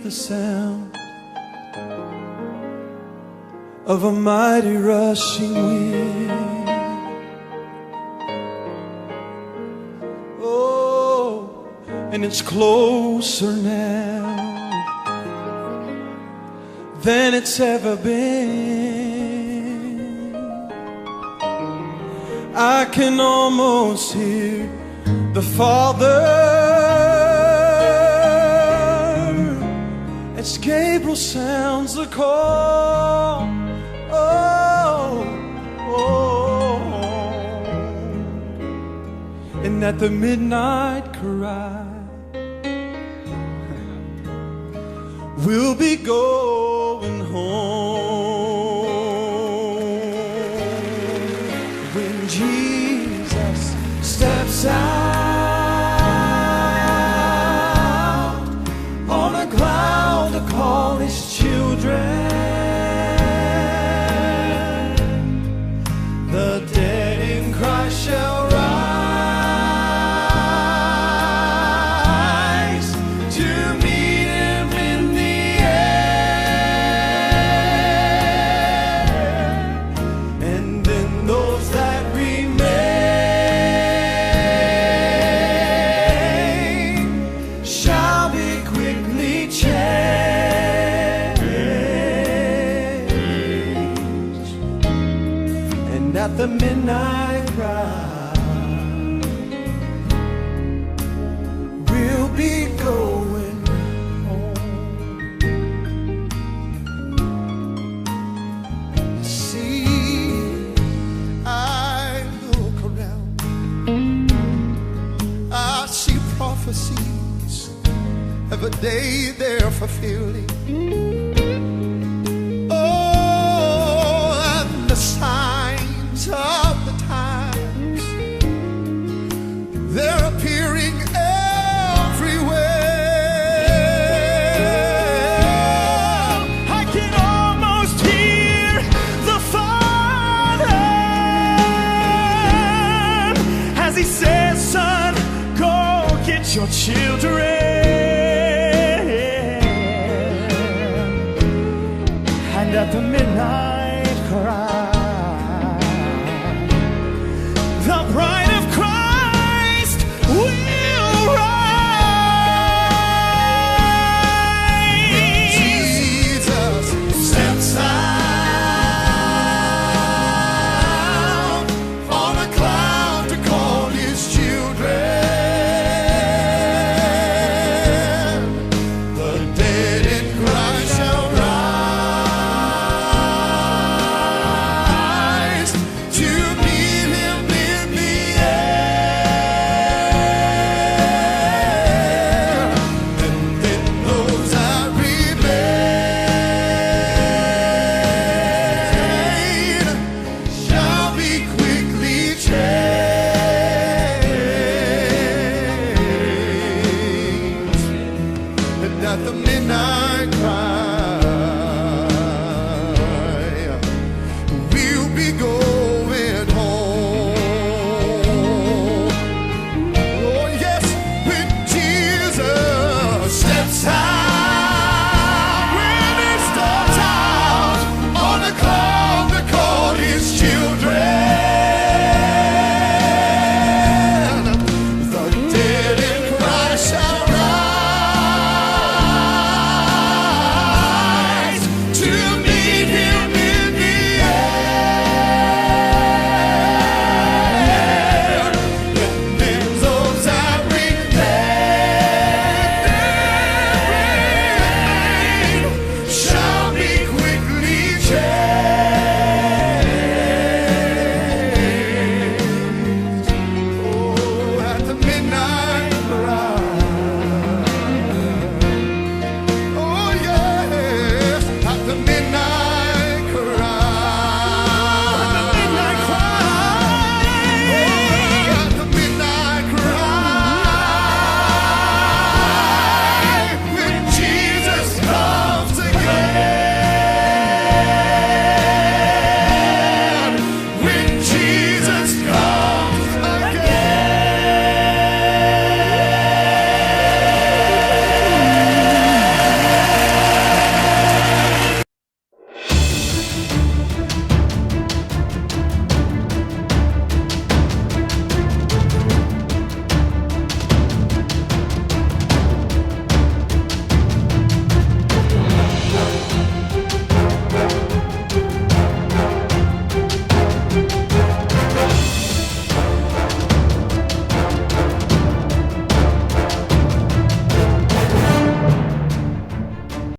The sound of a mighty rushing wind. Oh, and it's closer now than it's ever been. I can almost hear the Father as Gabriel sounds the call. Oh, oh, and at the midnight cry, we'll be going home. When Jesus steps out on a cloud to call his children, the dead in Christ shall rise to meet him in the air, and then those that remain shall be quickly changed, and at the midnight cry, we'll be going home. See, I look around, I see prophecies of a day they're fulfilling. Oh, and the signs of the times, they're appearing everywhere. I can almost hear the Father as he says, son, go get your children. And at the midnight cry, the bride